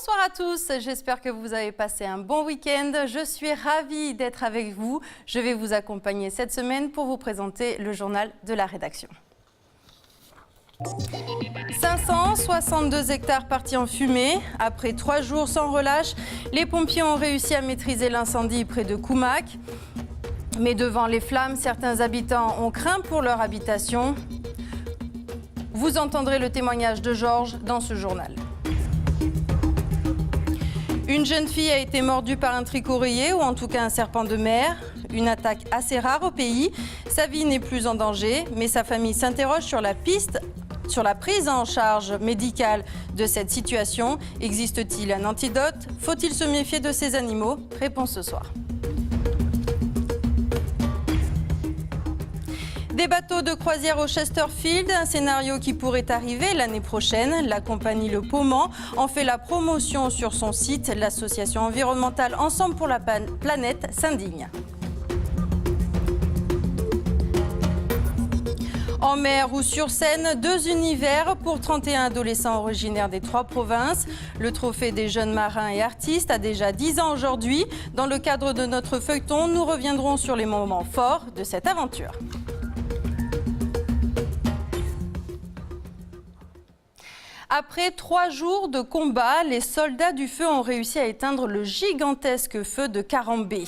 Bonsoir à tous, j'espère que vous avez passé un bon week-end. Je suis ravie d'être avec vous. Je vais vous accompagner cette semaine pour vous présenter le journal de la rédaction. 562 hectares partis en fumée. Après 3 jours sans relâche, les pompiers ont réussi à maîtriser l'incendie près de Koumak. Mais devant les flammes, certains habitants ont craint pour leur habitation. Vous entendrez le témoignage de Georges dans ce journal. Une jeune fille a été mordue par un tricoréier ou en tout cas un serpent de mer. Une attaque assez rare au pays. Sa vie n'est plus en danger, mais sa famille s'interroge sur la prise en charge médicale de cette situation. Existe-t-il un antidote? Faut-il se méfier de ces animaux? Réponse ce soir. Des bateaux de croisière au Chesterfield, un scénario qui pourrait arriver l'année prochaine. La compagnie Le Pomant en fait la promotion sur son site. L'association environnementale Ensemble pour la planète s'indigne. En mer ou sur Seine, 2 univers pour 31 adolescents originaires des 3 provinces. Le trophée des jeunes marins et artistes a déjà 10 ans aujourd'hui. Dans le cadre de notre feuilleton, nous reviendrons sur les moments forts de cette aventure. Après 3 jours de combat, les soldats du feu ont réussi à éteindre le gigantesque feu de Karambé.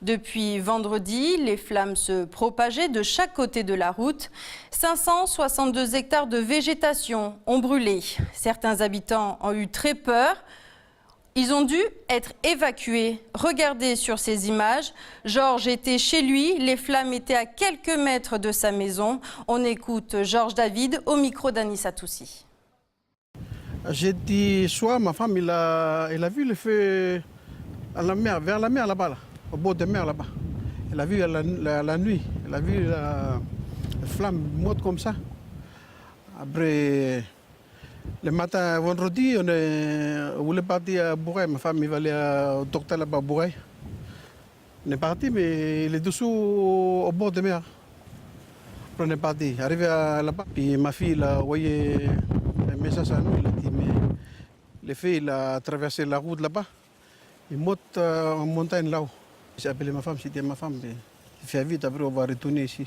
Depuis vendredi, les flammes se propageaient de chaque côté de la route. 562 hectares de végétation ont brûlé. Certains habitants ont eu très peur. Ils ont dû être évacués. Regardez sur ces images. Georges était chez lui. Les flammes étaient à quelques mètres de sa maison. On écoute Georges David au micro d'Anissa Toussi. J'ai dit, soit ma femme, elle a vu le feu à la mer, vers la mer là-bas, là, au bord de mer là-bas. Elle a vu la nuit, elle a vu la flamme morte comme ça. Après, le matin, vendredi, on voulait partir à Bourreil. Ma femme, elle va aller au docteur là-bas à Bourreil. On est parti, mais il est dessous au bord de mer. Après, on est parti, arrivé là-bas. Puis ma fille, elle a envoyé un message à nous. Il a dit, mais le feu, il a traversé la route là-bas. Il monte en montagne là-haut. J'ai appelé ma femme, c'était ma femme. Fais vite, après on va retourner ici.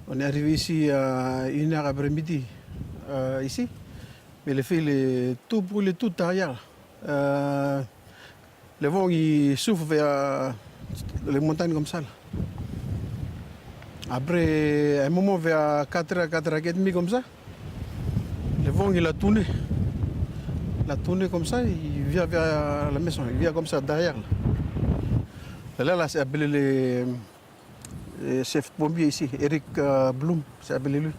On est arrivé ici à 1h après-midi, ici. Mais le feu, il est tout brûlé, tout derrière. Le vent, il souffle vers les montagnes comme ça. Là. Après, un moment, vers 4h, 4h30 comme ça, le vent, il a tourné. Il a tourné comme ça, il vient vers la maison, il vient comme ça derrière. Là, c'est appelé le chef pompier ici, Eric Blum, c'est appelé lui.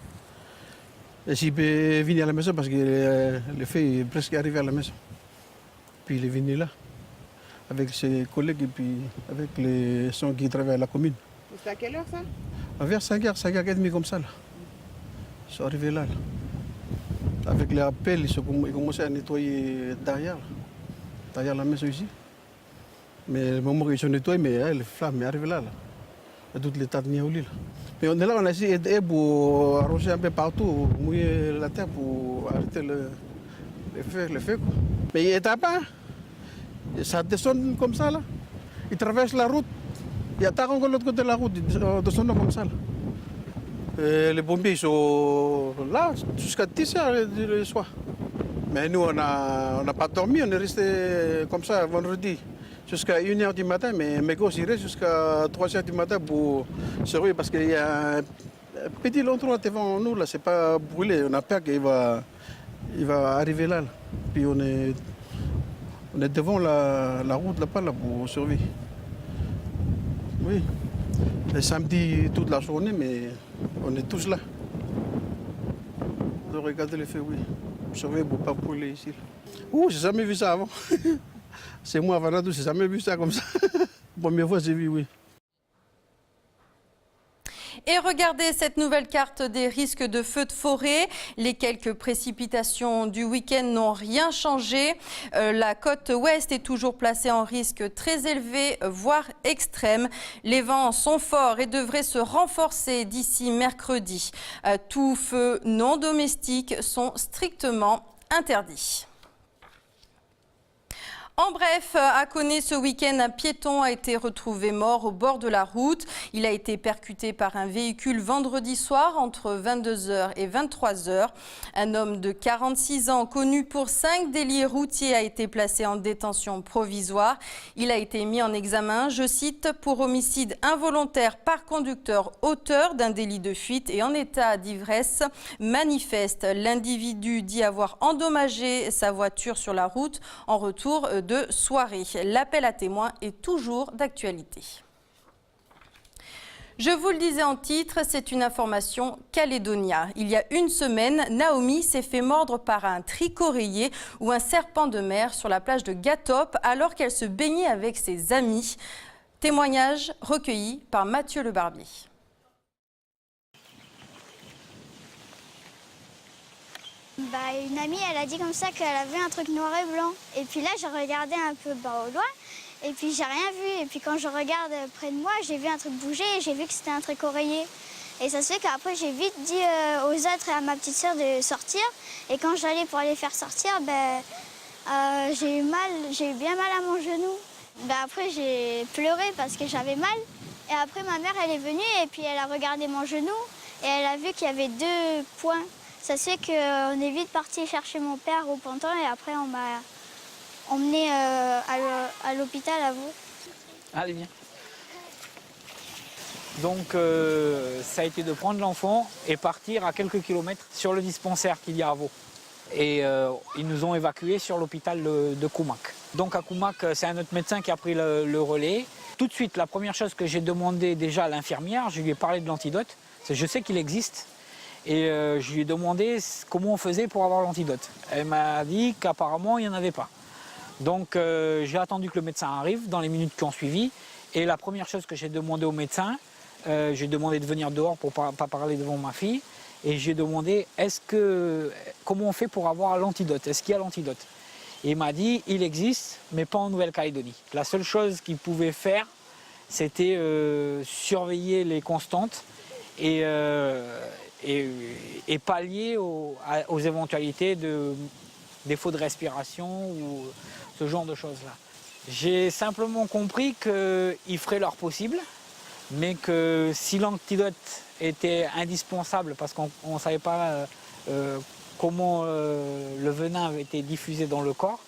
Et s'il peut venir à la maison parce que le feu est presque arrivé à la maison. Puis il est venu là, avec ses collègues et puis avec les gens qui travaillent à la commune. C'est à quelle heure ça? Vers 5h, 5h30 comme ça. Là. Ils sont arrivés là. Avec les appels, ils ont commencé à nettoyer derrière la maison ici. Mais le moment qu'ils ont nettoyé, mais les flammes sont arrivées là. Il y a toutes les tas de niaoulis là. Mais on est là, on a essayé d'aider pour arroser un peu partout, mouiller la terre pour arrêter le feu. Quoi. Mais il est à pas. Ça descend comme ça là. Il traverse la route. Il attaque encore l'autre côté de la route, il descend comme ça là. Les pompiers sont là jusqu'à 10h le soir. Mais nous, on n'a pas dormi, on est resté comme ça vendredi jusqu'à 1h du matin. Mais mes gosses, ils restent jusqu'à 3h du matin pour surveiller parce qu'il y a un petit endroit devant nous, là, c'est pas brûlé. On a peur qu'il va arriver là. Puis on est devant la route là-bas pour surveiller. Oui. Le samedi, toute la journée, mais on est tous là. De regarder le feu, oui. Surveiller pour ne pas brûler ici. Ouh, j'ai jamais vu ça avant. C'est moi, Vanadou, j'ai jamais vu ça comme ça. Première fois, j'ai vu, oui. Et regardez cette nouvelle carte des risques de feux de forêt. Les quelques précipitations du week-end n'ont rien changé. La côte ouest est toujours placée en risque très élevé, voire extrême. Les vents sont forts et devraient se renforcer d'ici mercredi. Tous feux non domestiques sont strictement interdits. En bref, à Koné, ce week-end, un piéton a été retrouvé mort au bord de la route. Il a été percuté par un véhicule vendredi soir entre 22h et 23h. Un homme de 46 ans, connu pour 5 délits routiers, a été placé en détention provisoire. Il a été mis en examen, je cite, pour homicide involontaire par conducteur auteur d'un délit de fuite et en état d'ivresse manifeste. L'individu dit avoir endommagé sa voiture sur la route en retour de soirée. L'appel à témoins est toujours d'actualité. Je vous le disais en titre, c'est une information Calédonia. Il y a une semaine, Naomi s'est fait mordre par un tricoréier ou un serpent de mer sur la plage de Gatop alors qu'elle se baignait avec ses amis. Témoignage recueilli par Mathieu Le Barbier. Une amie, elle a dit comme ça qu'elle a vu un truc noir et blanc. Et puis là, j'ai regardé un peu au loin, et puis j'ai rien vu. Et puis quand je regarde près de moi, j'ai vu un truc bouger et j'ai vu que c'était un tricoréier. Et ça se fait qu'après, j'ai vite dit aux autres et à ma petite sœur de sortir. Et quand j'allais pour les faire sortir, j'ai eu bien mal à mon genou. Après, j'ai pleuré parce que j'avais mal. Et après, ma mère, elle est venue et puis elle a regardé mon genou et elle a vu qu'il y avait 2 points. Ça se fait qu'on est vite parti chercher mon père au Pantin et après on m'a emmené à l'hôpital à vous. Allez, viens. Donc ça a été de prendre l'enfant et partir à quelques kilomètres sur le dispensaire qu'il y a à Vaud. Et ils nous ont évacués sur l'hôpital de Koumak. Donc à Koumak, c'est un autre médecin qui a pris le relais. Tout de suite, la première chose que j'ai demandé déjà à l'infirmière, je lui ai parlé de l'antidote. Je sais qu'il existe. Et je lui ai demandé comment on faisait pour avoir l'antidote. Elle m'a dit qu'apparemment, il n'y en avait pas. Donc j'ai attendu que le médecin arrive dans les minutes qui ont suivi. Et la première chose que j'ai demandé au médecin, j'ai demandé de venir dehors pour ne pas parler devant ma fille. Et j'ai demandé comment on fait pour avoir l'antidote, est-ce qu'il y a l'antidote. Et il m'a dit, il existe, mais pas en Nouvelle-Calédonie. La seule chose qu'il pouvait faire, c'était surveiller les constantes et pallier aux éventualités de défaut de respiration ou ce genre de choses-là. J'ai simplement compris qu'ils feraient leur possible, mais que si l'antidote était indispensable, parce qu'on ne savait pas comment le venin avait été diffusé dans le corps,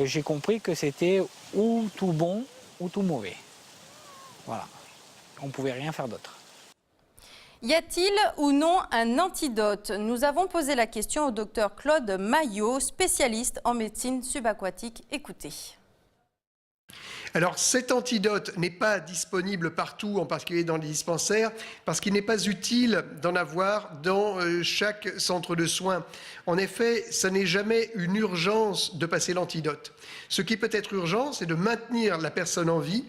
j'ai compris que c'était ou tout bon ou tout mauvais. Voilà, on ne pouvait rien faire d'autre. Y a-t-il ou non un antidote? Nous avons posé la question au docteur Claude Maillot, spécialiste en médecine subaquatique. Écoutez. Alors cet antidote n'est pas disponible partout, en particulier dans les dispensaires, parce qu'il n'est pas utile d'en avoir dans chaque centre de soins. En effet, ça n'est jamais une urgence de passer l'antidote. Ce qui peut être urgent, c'est de maintenir la personne en vie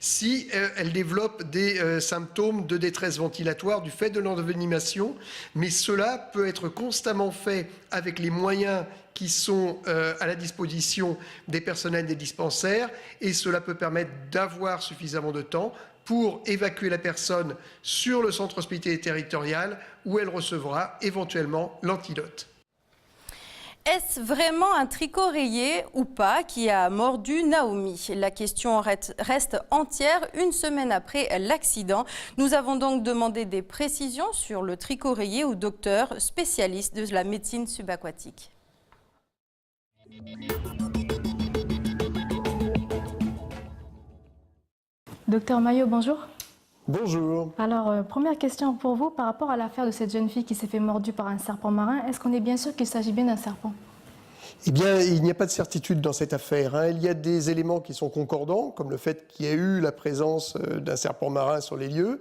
si elle développe des symptômes de détresse ventilatoire du fait de l'envenimation, mais cela peut être constamment fait avec les moyens qui sont à la disposition des personnels des dispensaires, et cela peut permettre d'avoir suffisamment de temps pour évacuer la personne sur le centre hospitalier territorial où elle recevra éventuellement l'antidote. Est-ce vraiment un tricoréier ou pas qui a mordu Naomi? La question reste entière une semaine après l'accident. Nous avons donc demandé des précisions sur le tricoréier au docteur spécialiste de la médecine subaquatique. Docteur Maillot, bonjour. Bonjour. Alors, première question pour vous, par rapport à l'affaire de cette jeune fille qui s'est fait mordue par un serpent marin, est-ce qu'on est bien sûr qu'il s'agit bien d'un serpent? Eh bien, il n'y a pas de certitude dans cette affaire. Il y a des éléments qui sont concordants, comme le fait qu'il y ait eu la présence d'un serpent marin sur les lieux.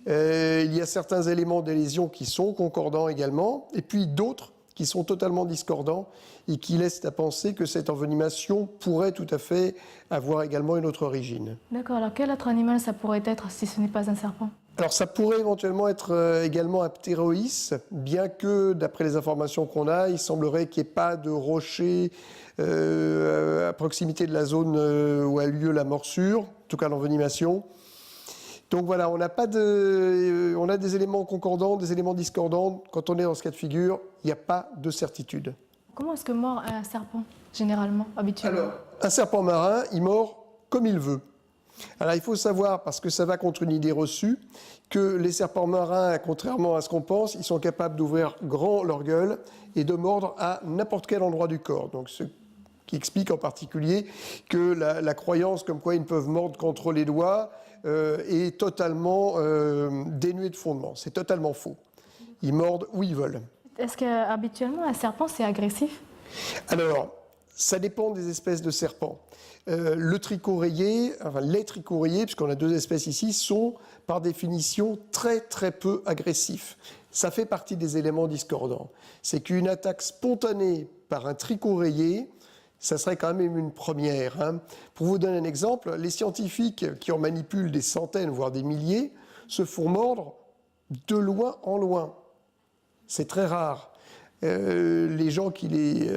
Il y a certains éléments des lésions qui sont concordants également, et puis d'autres qui sont totalement discordants et qui laissent à penser que cette envenimation pourrait tout à fait avoir également une autre origine. D'accord, alors quel autre animal ça pourrait être si ce n'est pas un serpent? Alors ça pourrait éventuellement être également un ptéroïs, bien que d'après les informations qu'on a, il semblerait qu'il n'y ait pas de rochers à proximité de la zone où a eu lieu la morsure, en tout cas l'envenimation. Donc voilà, on a des éléments concordants, des éléments discordants. Quand on est dans ce cas de figure, il n'y a pas de certitude. Comment est-ce que mord un serpent, généralement, habituellement? Alors, Un serpent marin, il mord comme il veut. Alors il faut savoir, parce que ça va contre une idée reçue, que les serpents marins, contrairement à ce qu'on pense, ils sont capables d'ouvrir grand leur gueule et de mordre à n'importe quel endroit du corps. Donc ce qui explique en particulier que la croyance comme quoi ils ne peuvent mordre qu'entre les doigts est totalement dénuée de fondement. C'est totalement faux. Ils mordent où ils veulent. Est-ce qu'habituellement un serpent c'est agressif? Alors, ça dépend des espèces de serpents. Le tricorayé, enfin les tricorayés, puisqu'on a deux espèces ici, sont par définition très très peu agressifs. Ça fait partie des éléments discordants. C'est qu'une attaque spontanée par un tricorayé, ça serait quand même une première. Hein. Pour vous donner un exemple, les scientifiques qui en manipulent des centaines, voire des milliers, se font mordre de loin en loin. C'est très rare. Les gens qui les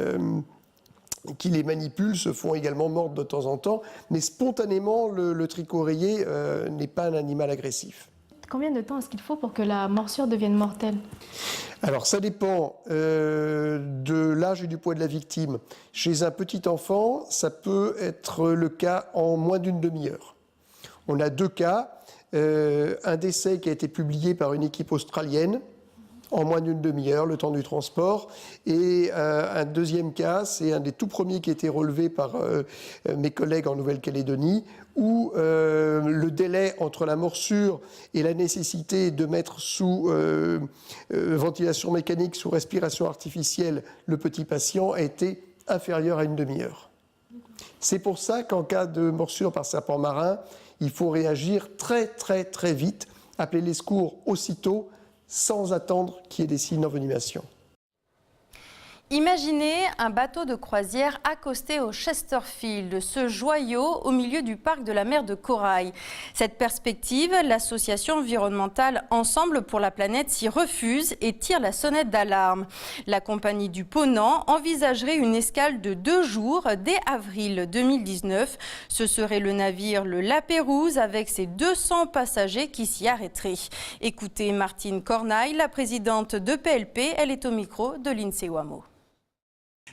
manipulent se font également mordre de temps en temps, mais spontanément, le tricorayé n'est pas un animal agressif. Combien de temps est-ce qu'il faut pour que la morsure devienne mortelle? Alors ça dépend de l'âge et du poids de la victime. Chez un petit enfant, ça peut être le cas en moins d'une demi-heure. On a deux cas, un décès qui a été publié par une équipe australienne, en moins d'une demi-heure, le temps du transport. Et un deuxième cas, c'est un des tout premiers qui a été relevé par mes collègues en Nouvelle-Calédonie, où le délai entre la morsure et la nécessité de mettre sous ventilation mécanique, sous respiration artificielle, le petit patient a été inférieur à une demi-heure. C'est pour ça qu'en cas de morsure par serpent marin, il faut réagir très très très vite, appeler les secours aussitôt, sans attendre qu'il y ait des signes d'envenimation. Imaginez un bateau de croisière accosté au Chesterfield, ce joyau au milieu du parc de la mer de Corail. Cette perspective, l'association environnementale Ensemble pour la planète s'y refuse et tire la sonnette d'alarme. La compagnie du Ponant envisagerait une escale de 2 jours dès avril 2019. Ce serait le navire le La Pérouse avec ses 200 passagers qui s'y arrêteraient. Écoutez Martine Cornaille, la présidente de PLP, elle est au micro de Lindsay Wamo.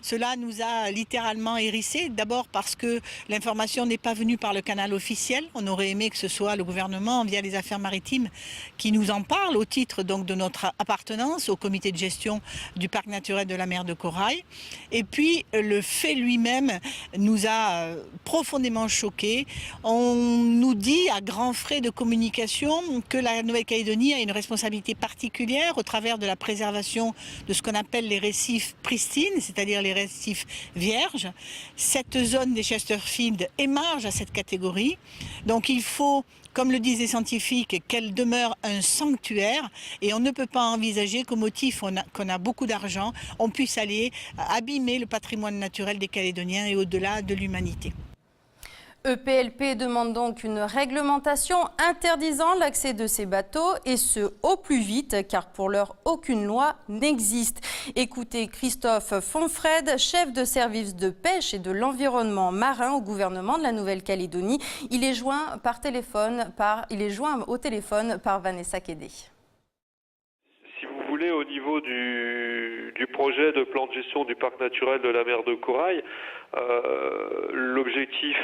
Cela nous a littéralement hérissés, d'abord parce que l'information n'est pas venue par le canal officiel. On aurait aimé que ce soit le gouvernement, via les affaires maritimes, qui nous en parle au titre donc de notre appartenance au comité de gestion du parc naturel de la mer de Corail. Et puis le fait lui-même nous a profondément choqués. On nous dit à grands frais de communication que la Nouvelle-Calédonie a une responsabilité particulière au travers de la préservation de ce qu'on appelle les récifs pristines, c'est-à-dire les récifs vierges. Cette zone des Chesterfield émarge à cette catégorie. Donc il faut, comme le disent les scientifiques, qu'elle demeure un sanctuaire et on ne peut pas envisager qu'au motif qu'on a beaucoup d'argent, on puisse aller abîmer le patrimoine naturel des Calédoniens et au-delà de l'humanité. EPLP demande donc une réglementation interdisant l'accès de ces bateaux et ce au plus vite car pour l'heure aucune loi n'existe. Écoutez Christophe Fonfred, chef de service de pêche et de l'environnement marin au gouvernement de la Nouvelle-Calédonie. Il est joint au téléphone par Vanessa Kédé. Si vous voulez, au niveau du projet de plan de gestion du parc naturel de la mer de Corail, l'objectif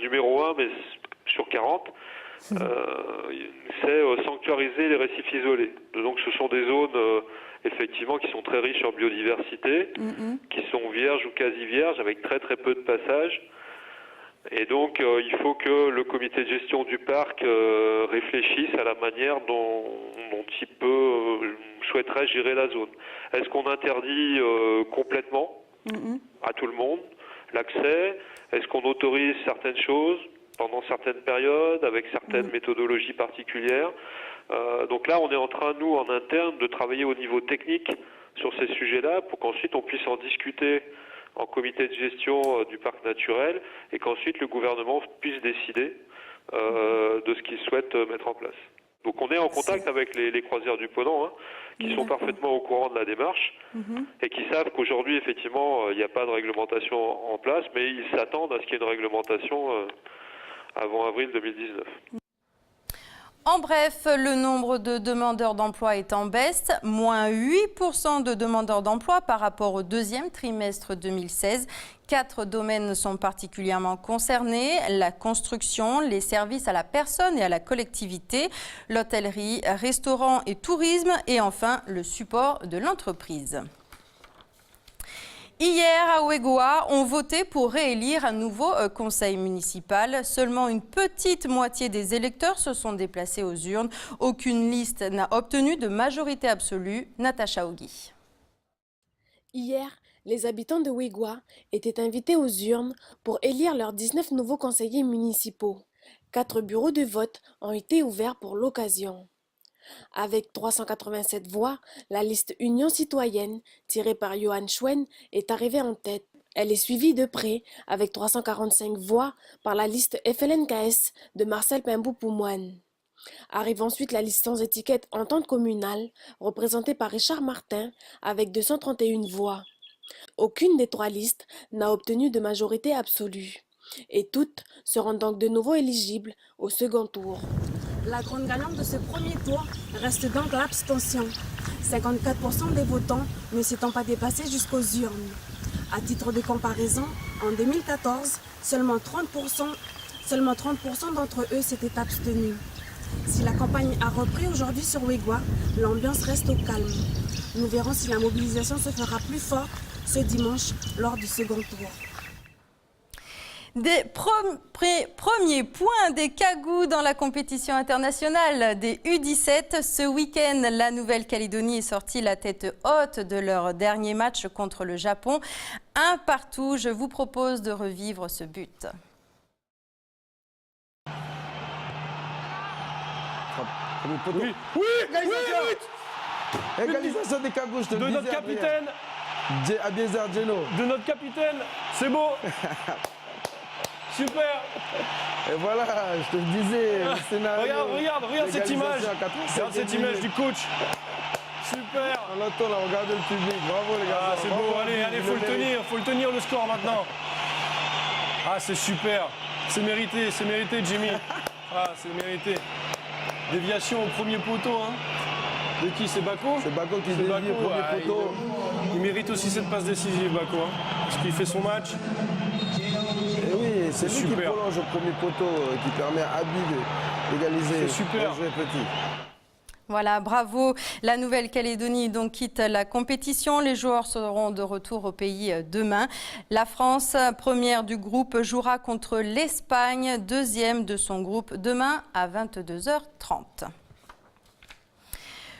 numéro 1, mais sur 40, c'est sanctuariser les récifs isolés. Donc ce sont des zones effectivement qui sont très riches en biodiversité, qui sont vierges ou quasi vierges, avec très très peu de passages. Et donc il faut que le comité de gestion du parc réfléchisse à la manière dont il souhaiterait gérer la zone. Est-ce qu'on interdit complètement à tout le monde l'accès? Est-ce qu'on autorise certaines choses pendant certaines périodes avec certaines méthodologies particulières? Donc là, on est en train, nous, en interne, de travailler au niveau technique sur ces sujets-là pour qu'ensuite on puisse en discuter en comité de gestion du parc naturel et qu'ensuite le gouvernement puisse décider de ce qu'il souhaite mettre en place. Donc on est en contact avec les croisières du Ponant, qui sont parfaitement au courant de la démarche et qui savent qu'aujourd'hui, effectivement, il n'y a pas de réglementation en place, mais ils s'attendent à ce qu'il y ait une réglementation avant avril 2019. En bref, le nombre de demandeurs d'emploi est en baisse, moins 8% de demandeurs d'emploi par rapport au deuxième trimestre 2016. 4 domaines sont particulièrement concernés, la construction, les services à la personne et à la collectivité, l'hôtellerie, restaurants et tourisme et enfin le support de l'entreprise. Hier, à Ouégoa, on votait pour réélire un nouveau conseil municipal. Seulement une petite moitié des électeurs se sont déplacés aux urnes. Aucune liste n'a obtenu de majorité absolue. Natacha Ogui. Hier, les habitants de Ouégoa étaient invités aux urnes pour élire leurs 19 nouveaux conseillers municipaux. 4 bureaux de vote ont été ouverts pour l'occasion. Avec 387 voix, la liste Union citoyenne, tirée par Johan Schwen, est arrivée en tête. Elle est suivie de près, avec 345 voix, par la liste FLNKS de Marcel Pimbou-Poumoine. Arrive ensuite la liste sans étiquette Entente communale, représentée par Richard Martin, avec 231 voix. Aucune des 3 listes n'a obtenu de majorité absolue. Et toutes seront donc de nouveau éligibles au second tour. La grande gagnante de ce premier tour reste donc l'abstention. 54% des votants ne s'étant pas dépassés jusqu'aux urnes. À titre de comparaison, en 2014, seulement 30% d'entre eux s'étaient abstenus. Si la campagne a repris aujourd'hui sur Ouégoa, l'ambiance reste au calme. Nous verrons si la mobilisation se fera plus forte ce dimanche lors du second tour. Des premiers points des Cagous dans la compétition internationale des U17. Ce week-end, la Nouvelle-Calédonie est sortie la tête haute de leur dernier match contre le Japon. 1-1. Je vous propose de revivre ce but. Oui, égalisation des Cagous, je te le disais. De notre capitaine. Abiezer Djeno. De notre capitaine. C'est beau. Super. Et voilà, je te le disais, le scénario. Regarde cette image. Regarde cette image du coach. Super. On l'entend là, regardez le public. Bravo les gars. Ah, c'est beau, allez, faut le tenir le score maintenant. Ah, c'est super. C'est mérité, Jimmy. Ah, c'est mérité. Déviation au premier poteau, hein. De qui? C'est Bako? C'est Bako qui dévie au premier poteau. Il mérite aussi cette passe décisive, Bako, hein, parce qu'il fait son match. Et oui, c'est lui qui prolonge au premier poteau, qui permet à Abi d'égaliser. C'est super. Bien joué, petit. Voilà, bravo. La Nouvelle-Calédonie donc quitte la compétition. Les joueurs seront de retour au pays demain. La France, première du groupe, jouera contre l'Espagne, deuxième de son groupe, demain à 22h30.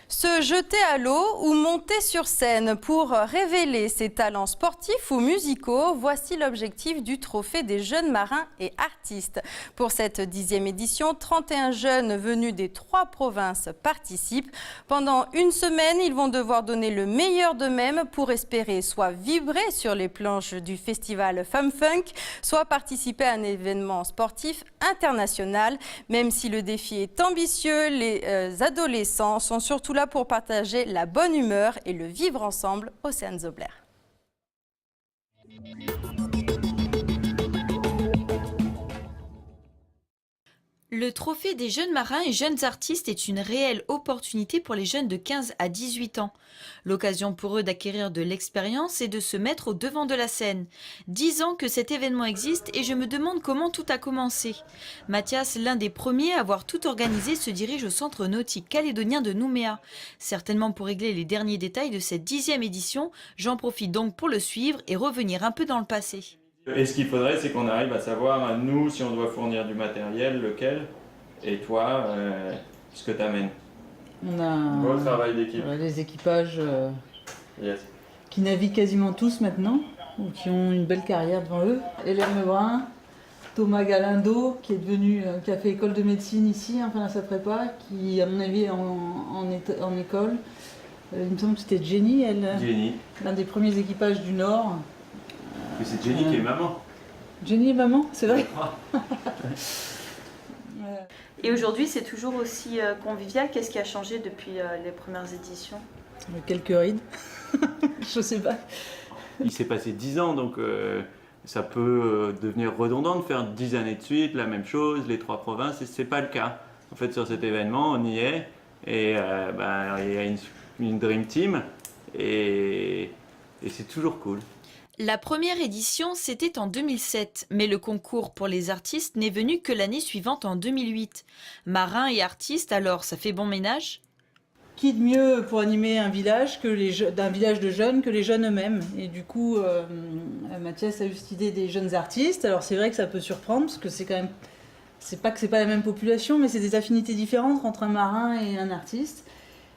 Se jeter à l'eau ou monter sur scène pour révéler ses talents sportifs ou musicaux, voici l'objectif du Trophée des jeunes marins et artistes. Pour cette 10e édition, 31 jeunes venus des 3 provinces participent. Pendant une semaine, ils vont devoir donner le meilleur d'eux-mêmes pour espérer soit vibrer sur les planches du festival Femme Funk, soit participer à un événement sportif international. Même si le défi est ambitieux, les adolescents sont surtout là pour partager la bonne humeur et le vivre ensemble. Océane Zobler. Le Trophée des jeunes marins et jeunes artistes est une réelle opportunité pour les jeunes de 15 à 18 ans. L'occasion pour eux d'acquérir de l'expérience et de se mettre au devant de la scène. 10 ans que cet événement existe et je me demande comment tout a commencé. Mathias, l'un des premiers à avoir tout organisé, se dirige au centre nautique calédonien de Nouméa. Certainement pour régler les derniers détails de cette 10e édition, j'en profite donc pour le suivre et revenir un peu dans le passé. Et ce qu'il faudrait, c'est qu'on arrive à savoir, nous, si on doit fournir du matériel, lequel, et toi, ce que tu amènes. On a beau travail d'équipe. Les équipages Yes. qui naviguent quasiment tous maintenant, ou qui ont une belle carrière devant eux. Hélène Lebrun, Thomas Galindo, qui a fait école de médecine ici, enfin à sa prépa, qui à mon avis est en école. Il me semble que c'était Jenny, l'un des premiers équipages du Nord. Mais c'est Jenny qui est maman. Jenny est maman, c'est vrai. Et aujourd'hui, c'est toujours aussi convivial. Qu'est-ce qui a changé depuis les premières éditions? Quelques rides, je sais pas. Il s'est passé 10 ans, donc ça peut devenir redondant de faire 10 années de suite, la même chose, les 3 provinces, et c'est pas le cas. En fait, sur cet événement, on y est et il y a une Dream Team et c'est toujours cool. La première édition, c'était en 2007, mais le concours pour les artistes n'est venu que l'année suivante en 2008. Marins et artistes, alors, ça fait bon ménage ? Qui de mieux pour animer un village d'un village de jeunes que les jeunes eux-mêmes. Et du coup, Mathias a eu cette idée des jeunes artistes. Alors c'est vrai que ça peut surprendre, parce que c'est quand même... C'est pas que c'est pas la même population, mais c'est des affinités différentes entre un marin et un artiste.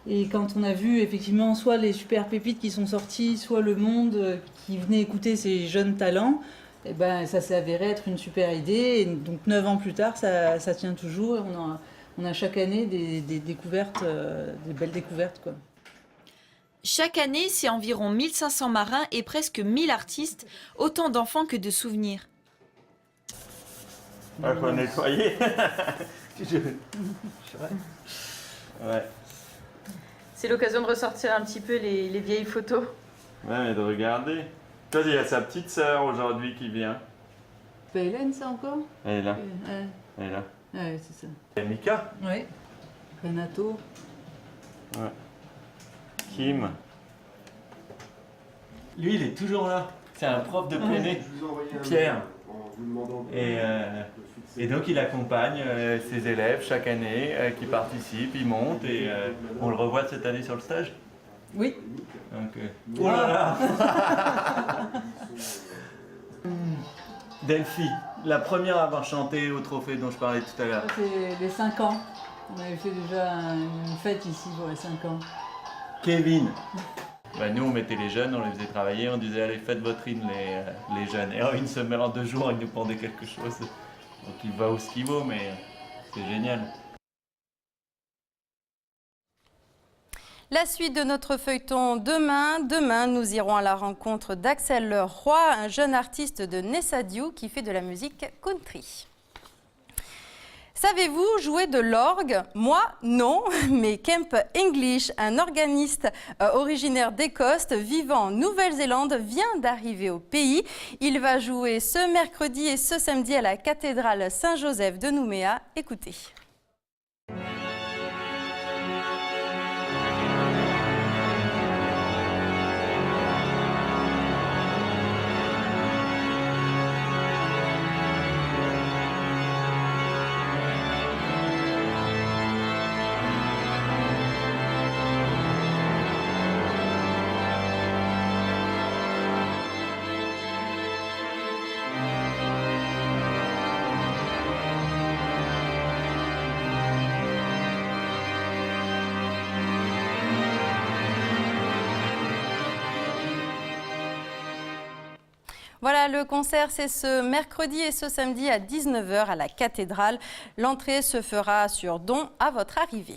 Et quand on a vu effectivement soit les super pépites qui sont sorties, soit le monde qui venait écouter ces jeunes talents, eh ben, ça s'est avéré être une super idée. Et donc 9 ans plus tard, ça tient toujours. Et on a chaque année des découvertes, des belles découvertes, quoi. Chaque année, c'est environ 1500 marins et presque 1000 artistes, autant d'enfants que de souvenirs. Il faut nettoyer. Ouais. C'est l'occasion de ressortir un petit peu les vieilles photos. Ouais, mais de regarder. Toi, il y a sa petite sœur aujourd'hui qui vient. C'est Hélène, ça encore ? Elle est là. Ouais. Elle est là. Ouais, c'est ça. Et Mika. Oui. Renato. Ouais. Kim. Lui, il est toujours là. C'est un prof de poney, Pierre. Et donc, il accompagne ses élèves chaque année qui participent, ils montent et on le revoit cette année sur le stage. Oui. Donc, oh là là. Delphi, la première à avoir chanté au trophée dont je parlais tout à l'heure. C'est les 5 ans. On avait fait déjà une fête ici pour les 5 ans. Kevin. Nous, on mettait les jeunes, on les faisait travailler, on disait allez, faites votre hymne les jeunes. Et en une semaine, en 2 jours, ils nous pendaient quelque chose. Donc il va où ce qu'il vaut, mais c'est génial. La suite de notre feuilleton demain, nous irons à la rencontre d'Axel Roy, un jeune artiste de Nessadiou qui fait de la musique country. Savez-vous jouer de l'orgue? Moi, non, mais Kemp English, un organiste originaire d'Écosse vivant en Nouvelle-Zélande, vient d'arriver au pays. Il va jouer ce mercredi et ce samedi à la cathédrale Saint-Joseph de Nouméa. Écoutez. Voilà, le concert, c'est ce mercredi et ce samedi à 19h à la cathédrale. L'entrée se fera sur don à votre arrivée.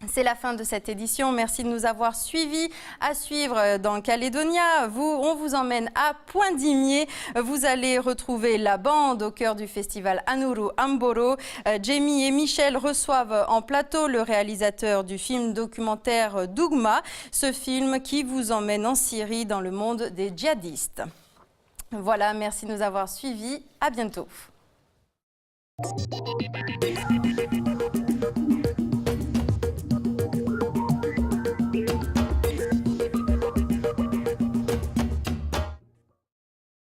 C'est la fin de cette édition. Merci de nous avoir suivis. À suivre dans Calédonia, on vous emmène à Poindimier. Vous allez retrouver la bande au cœur du festival Anuru Amboro. Jamie et Michel reçoivent en plateau le réalisateur du film documentaire Dougma, ce film qui vous emmène en Syrie dans le monde des djihadistes. Voilà, merci de nous avoir suivis. À bientôt.